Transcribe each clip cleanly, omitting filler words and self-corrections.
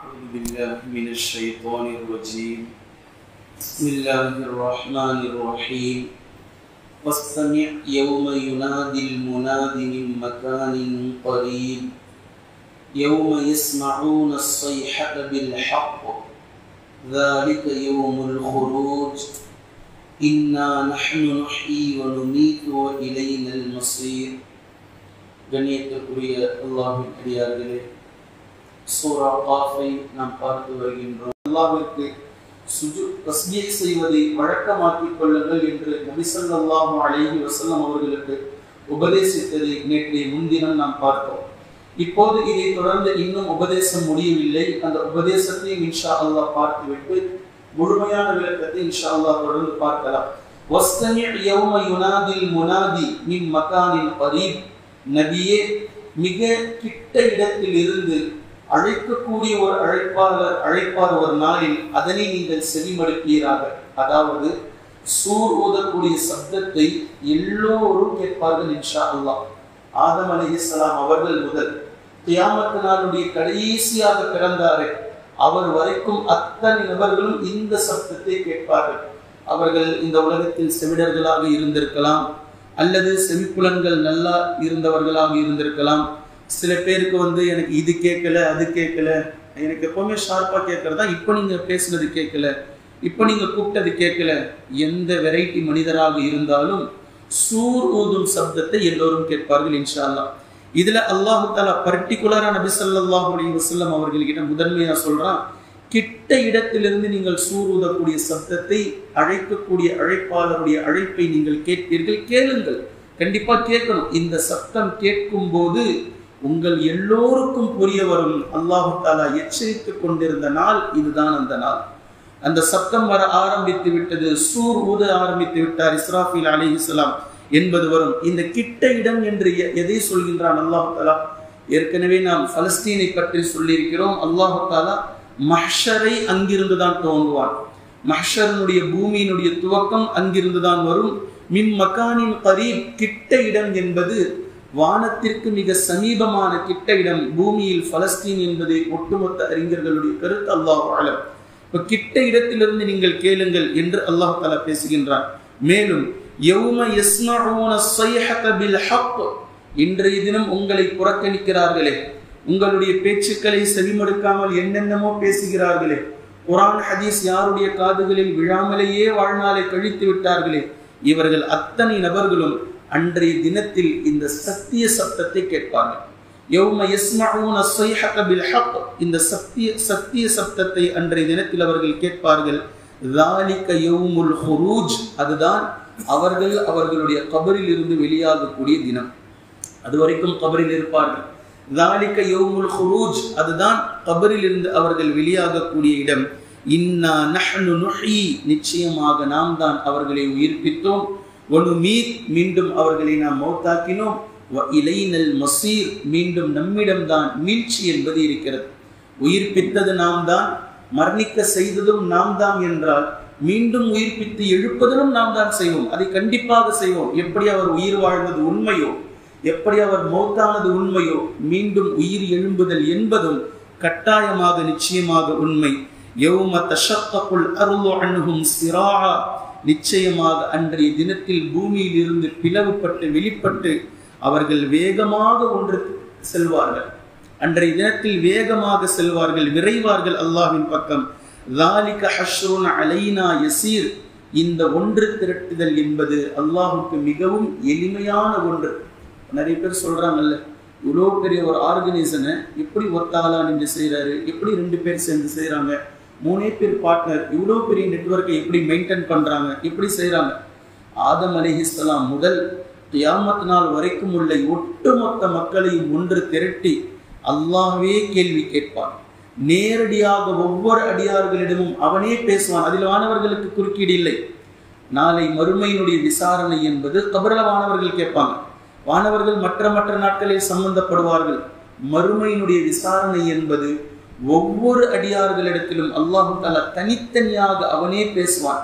أعوذ بالله من الشيطان الرجيم بسم الله الرحمن الرحيم واستمع يوم ينادي المناد من مكان قريب يوم يسمعون الصيحة بالحق ذلك يوم الخروج إنا نحن نحيي ونميت وإلينا المصير கண்ணியத்திற்குரிய அல்லாஹ்வின் அடியார்களே, சூரா காஃபை நாம் பார்த்து வருகின்றோம். அல்லாஹ்விற்கு சுஜூத் தஸ்பீஹ் செய்வதை வழக்கமாக்கிக் கொள்ளுங்கள் என்று நபி ஸல்லல்லாஹு அலைஹி வஸல்லம் அவர்களுக்கு உபதேசித்ததை நேற்றைய முன்தினம் நாம் பார்த்தோம். இப்போது இதை தொடர்ந்து இன்னும் உபதேசம் முடியவில்லை. அந்த உபதேசத்தையும் இன்ஷா அல்லாஹ் பார்த்துவிட்டு முழுமையான விளக்கத்தை இன்ஷா அல்லாஹ் தொடர்ந்து பார்க்கலாம். வஸ்தமி' யௌம யுனாதில் முனாதி மின் மகானின் கரீப். நபியே, மிக கிட்ட இடத்தில் இருந்து அழைக்கக்கூடிய ஒரு அழைப்பார் ஒரு நாளில் அதனை நீங்கள் செவிமடுப்பீராக. அதாவது சூர் ஊதக்கூடிய சப்தத்தை எல்லோரும் கேட்பார்கள் இன்ஷா அல்லாஹ். ஆதம் அலைஹிஸ்ஸலாம் அவர்கள் முதல் கியாமத் நாளுடைய கடைசியாக பிறந்தாரே அவர் வரைக்கும் அத்தனை நபர்களும் இந்த சப்தத்தை கேட்பார்கள். அவர்கள் இந்த உலகத்தில் செவிடர்களாக இருந்திருக்கலாம், அல்லது செவிப்புலன்கள் நல்லா இருந்தவர்களாக இருந்திருக்கலாம். சில பேருக்கு எனக்கு இது கேட்கல, அது கேட்கல, எனக்கு எப்பவுமே ஷார்ப்பா கேட்கறதா, இப்போ நீங்க பேசுனது கேட்கல, இப்போ நீங்க கூப்பிட்டது கேட்கல. எந்த வெரைட்டி மனிதராக இருந்தாலும் சூர் ஊதும் சப்தத்தை எல்லோரும் கேட்பார்கள் இன்ஷா அல்லாஹ். இதுல அல்லாஹ் தஆலா பர்டிகுலரா நபி ஸல்லல்லாஹு அலைஹி வஸல்லம் அவர்கள்கிட்ட முதன்மையா சொல்றான், கிட்ட இடத்திலிருந்து நீங்கள் சூர் ஊதக்கூடிய சப்தத்தை, அழைக்கக்கூடிய அழைப்பாளருடைய அழைப்பை நீங்கள் கேட்பீர்கள், கேளுங்கள், கண்டிப்பா கேட்கணும். இந்த சப்தம் கேட்கும் போது உங்கள் எல்லோருக்கும் புரிய வரும். அல்லாஹ் தஆலா எச்சரித்துக் கொண்டிருந்த நாள் இதுதான் அந்த நாள். அந்த சப்தம் வர ஆரம்பித்து விட்டது, சூர் ஊத ஆரம்பித்து விட்டார் இஸ்ராஃபீல் அலைஹிஸ்ஸலாம் என்பது வரும். இந்த கிட்ட இடம் என்று எதை சொல்கின்றான் அல்லாஹ் தஆலா? ஏற்கனவே நாம் பலஸ்தீனை பற்றி சொல்லியிருக்கிறோம். அல்லாஹ் தஆலா மஹ்ஷரை அங்கிருந்துதான் துவங்குவான். மஹ்ஷரனுடைய பூமியினுடைய துவக்கம் அங்கிருந்துதான் வரும். மின் மகானின் கரீப், கிட்ட இடம் என்பது வானத்திற்கு மிக சமீபமான கிட்ட இடம். பூமியில் பலஸ்தீன் என்பது ஒட்டுமொத்த அறிஞர்களுடைய கருத்து. அல்லாஹ் அலம். இப்ப கிட்ட இடத்திலிருந்து நீங்கள் கேளுங்கள் என்று அல்லாஹ் தஆலா பேசுகின்றான். மேலும் யௌம யஸ்மஊன ஸைஹத பில் ஹக், இன்றைய தினம் உங்களை புறக்கணிக்கிறார்களே, உங்களுடைய பேச்சுக்களை செவிமடுக்காமல் என்னென்னமோ பேசுகிறார்களே, குர்ஆன் ஹதீஸ் யாருடைய காதுகளில் விழாமலேயே வாழ்நாளை கழித்து விட்டார்களே, இவர்கள் அத்தனை நபர்களும் அன்றைய தினத்தில் இந்த சத்திய சப்தத்தை கேட்பார்கள். யௌம யஸ்மஊன ஸைஹத பில் ஹக், இந்த சத்திய சப்தத்தை அன்றைய தினத்தில் அவர்கள் கேட்பார்கள். ذَلِكَ يَوْمُ الْخُرُوجِ, அதுதான் அவர்கள் அவர்களுடைய கபரில் இருந்து வெளியாகக்கூடிய தினம். அதுவரைக்கும் கபரில் இருப்பார்கள். ذَلِكَ يَوْمُ الْخُرُوجِ, அதுதான் கபரில் இருந்து அவர்கள் வெளியாகக்கூடிய இடம். இன்னா நஹ்னு நுஹ்யி, நிச்சயமாக நாம் தான் அவர்களை உயிர்ப்பித்தோம். வனுமீத், மீண்டும் அவர்களை நாம் மௌத்தாக்கினோம். வ இலைனல் மஸீர், மீண்டும் நம்மிடம்தான் மீட்சி என்பது இருக்கிறது. உயிர்ப்பித்தது நாம் தான், மரணிக்க செய்ததும் நாம் தான் என்றால் மீண்டும் உயிர்ப்பித்து எழுப்பதிலும் நாம் தான் செய்வோம். அதை கண்டிப்பாக செய்வோம். எப்படி அவர் உயிர் வாழ்ந்தது உண்மையோ, எப்படி அவர் மௌத்தானது உண்மையோ, மீண்டும் உயிர் எழும்புதல் என்பதும் கட்டாயமாக நிச்சயமாக உண்மை. யௌம தஷக்ககுல் அர்து அன்ஹும் சிராஆ, நிச்சயமாக அன்றைய தினத்தில் பூமியில் இருந்து பிளவுபட்டு வெளிப்பட்டு அவர்கள் வேகமாக ஒன்று செல்வார்கள். அன்றைய தினத்தில் வேகமாக செல்வார்கள், விரைவார்கள் அல்லாஹ்வின் பக்கம். ذَلِكَ حَشْرٌ عَلَيْنَا يَسِيرٌ, இந்த ஒன்று திரட்டுதல் என்பது அல்லாஹ்வுக்கு மிகவும் எளிமையான ஒன்று. நிறைய பேர் சொல்றாங்கல்ல, இவ்வளோ பெரிய ஒரு ஆர்கனைசேஷனை எப்படி ஒத்தாலா நின்று செய்யறாரு, எப்படி 2 பேர் சேர்ந்து செய்யறாங்க, 3 பேர் பார்ட்னர், இவ்வளோ பெரிய நெட்வொர்க்கை எப்படி மெயின்டைன் பண்றாங்க, எப்படி செய்யறாங்க? ஆதம் அலைஹிஸ்ஸலாம் முதல் கியாமத் நாள் வரைக்கும் உள்ள ஒட்டுமொத்த மக்களையும் ஒன்று திரட்டி அல்லாஹ்வே கேள்வி கேட்பான். நேரடியாக ஒவ்வொரு அடியார்களிடமும் அவனே பேசுவான். அதில் வானவர்களுக்கு குறுக்கீடு இல்லை. நாளை மறுமையினுடைய விசாரணை என்பது கபர்ல வானவர்கள் கேட்பாங்க. வானவர்கள் மற்ற நாட்களில் சம்பந்தப்படுவார்கள். மறுமையினுடைய விசாரணை என்பது ஒவ்வொரு அடியார்களிடத்திலும் அல்லாஹ் தஆலா தனித்தனியாக அவனே பேசுவான்.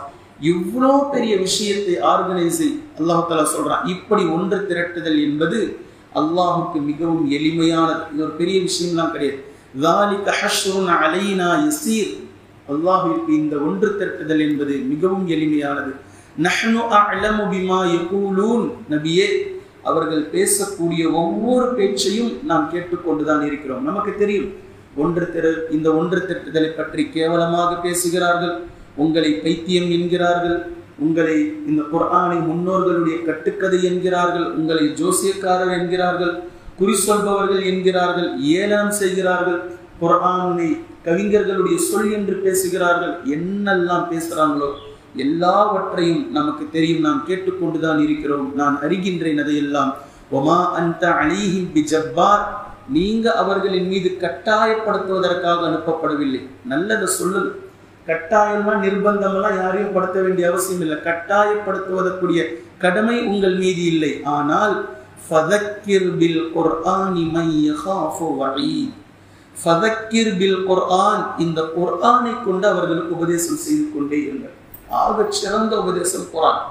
இவ்வளோ பெரிய விஷயத்தை ஆர்கனைஸ் அல்லாஹ் தஆலா சொல்றான். இப்படி ஒன்று திரட்டுதல் என்பது அல்லாஹுக்கு மிகவும் எளிமையானது. இது ஒரு பெரிய விஷயம்லாம் கிடையாது. ذَلِكَ حَشْرٌ عَلَيْنَا يَسِيرٌ. அல்லாஹ்விற்கு இந்த ஒன்று திரட்டுதல் என்பது மிகவும் எளிமையானது. நஹ்னு அஅலமு பிமா யகூலூன். நபியே, அவர்கள் பேசக்கூடிய ஒவ்வொரு பேச்சையும் நாம் கேட்டுக்கொண்டுதான் இருக்கிறோம். நமக்கு தெரியும் இந்த ஒன்று திரட்டுதலை பற்றி கேவலமாக பேசுகிறார்கள், உங்களை பைத்தியம் என்கிறார்கள், உங்களை இந்த குர்ஆனை முன்னோர்களுடைய கட்டுக்கதை என்கிறார்கள், உங்களை ஜோசியக்காரர் என்கிறார்கள், குறி சொல்பவர்கள் என்கிறார்கள், ஏளனம் செய்கிறார்கள், குர்ஆனை கவிஞர்களுடைய சொல் என்று பேசுகிறார்கள். என்னெல்லாம் பேசுகிறாங்களோ எல்லாவற்றையும் நமக்கு தெரியும், நாம் கேட்டுக்கொண்டுதான் இருக்கிறோம், நான் அறிகின்றேன் அதையெல்லாம். ஒமா அன்த அலைஹிம் பிஜப்பார். நீங்க அவர்களின் மீது கட்டாயப்படுத்துவதற்காக அனுப்பப்படவில்லை. நல்லதை சொல்லுது. கட்டாயமா நிர்பந்தமெல்லாம் யாரையும் படுத்த வேண்டிய அவசியம் இல்லை. கட்டாயப்படுத்துவதற்குரிய கடமை உங்கள் மீது இல்லை. ஆனால் ஃபதக்கிர் பில் குர்ஆனி மை யகாஃபு வஈத். ஃபதக்கிர் பில் குர்ஆன். இந்த குர்ஆனை கொண்டு அவர்களுக்கு உபதேசம் செய்து கொண்டே இருங்கள். ஆக சிறந்த உபதேசம் குர்ஆன்.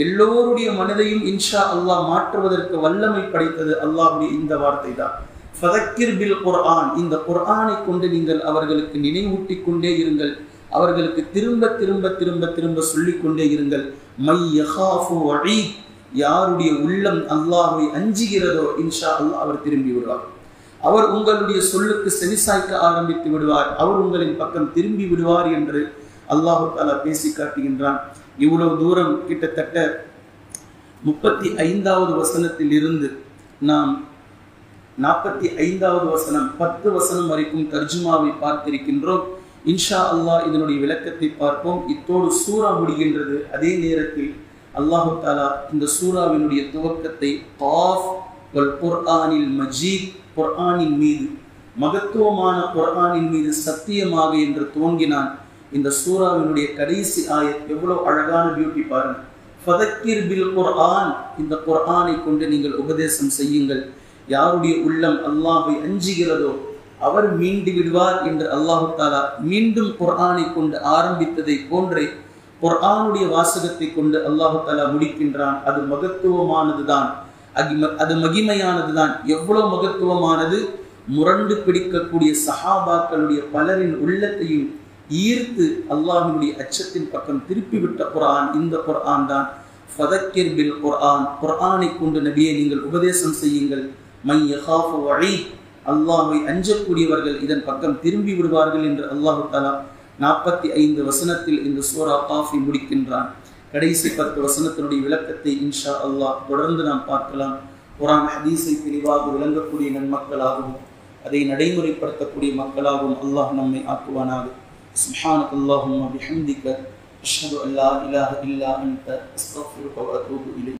எல்லோருடைய மனதையும் இன்ஷா அல்லாஹ் மாற்றுவதற்கு வல்லமை படைத்தது அல்லாஹ்வுடைய இந்த வார்த்தை தான். ஃபதக்கிர் பில் குர்ஆன். இந்த குர்ஆனை கொண்டு நீங்கள் அவர்களுக்கு நினைவூட்டி கொண்டே இருங்கள், அவர்களுக்கு திரும்ப திரும்ப திரும்ப திரும்ப சொல்லிக் கொண்டே இருங்கள். மை யகாஃபு வஈத். யாருடைய உள்ளம் அல்லாஹ்வை அஞ்சுகிறதோ இன்ஷா அல்லாஹ் அவர் திரும்பி விடுவார். அவர் உங்களுடைய சொல்லுக்கு செவிசாய்க்க ஆரம்பித்து விடுவார், அவர் உங்களின் பக்கம் திரும்பி விடுவார் என்று அல்லாஹு தஆலா பேசி காட்டுகின்றான். இவ்வளவு தூரம் கிட்டத்தட்ட 35வது வசனத்தில் இருந்து நாம் 45வது வசனம் 10 வசனம் வரைக்கும் தர்ஜுமாவை பார்த்திருக்கின்றோம். இன்ஷா அல்லாஹ் இதனுடைய விளக்கத்தை பார்ப்போம். இத்தோடு சூரா முடிகின்றது. அதே நேரத்தில் அல்லாஹு தஆலா இந்த சூராவினுடைய துவக்கத்தை காஃப் வல் குர்ஆனில் மஜீத், குர்ஆனின் மீது, மகத்துவமான குர்ஆனின் மீது சத்தியமாக என்று துவங்கினான். இந்த சூராவினுடைய கடைசி ஆயத் எவ்வளவு அழகான பியூட்டி பாருங்க. ஃபதக்கிர் பில் குர்ஆன். இந்த குர்ஆனை கொண்டு நீங்கள் உபதேசம் செய்யுங்கள். யாருடைய உள்ளம் அல்லாஹ்வை அஞ்சுகிறதோ அவர் மீண்டு விடுவார் என்று அல்லாஹு தஆலா மீண்டும் குர்ஆனை கொண்டு ஆரம்பித்ததை போன்றே குர்ஆனுடைய வாசகத்தை கொண்டு அல்லாஹு தஆலா முடிக்கின்றான். அது மகத்துவமானதுதான், அது மகிமையானதுதான். எவ்வளவு மகத்துவமானது! முரண்டு பிடிக்கக்கூடிய சஹாபாக்களுடைய பலரின் உள்ளத்தையும் ஈர்த்து அல்லாஹ்வினுடைய அச்சத்தின் பக்கம் திருப்பிவிட்ட குர்ஆன் இந்த குர்ஆன் தான். ஃபதக்கிர் பில் குர்ஆன். குர்ஆனை கொண்டு நபியை நீங்கள் உபதேசம் செய்யுங்கள். மை யகாஃபு வஈத். அல்லாஹ்வை அஞ்சக்கூடியவர்கள் இதன் பக்கம் திரும்பி விடுவார்கள் என்று அல்லாஹு தஆலா 45 வசனத்தில் இந்த சூரா காஃபை முடிக்கின்றான். கடைசி 10 வசனத்தினுடைய விளக்கத்தை இன்ஷா அல்லாஹ் தொடர்ந்து நாம் பார்க்கலாம். குர்ஆன் ஹதீஸை தெளிவாக விளங்கக்கூடிய நன்மக்களாகவும் அதை நடைமுறைப்படுத்தக்கூடிய மக்களாகவும் அல்லாஹ் நம்மை ஆக்குவானாக. சுப்ஹானக அல்லாஹும்ம பிஹம்திக அஷ்ஹது அன் லா இலாஹா இல்லா அன்த அஸ்தக்ஃபிருக வ அத்தூபு இலைக்.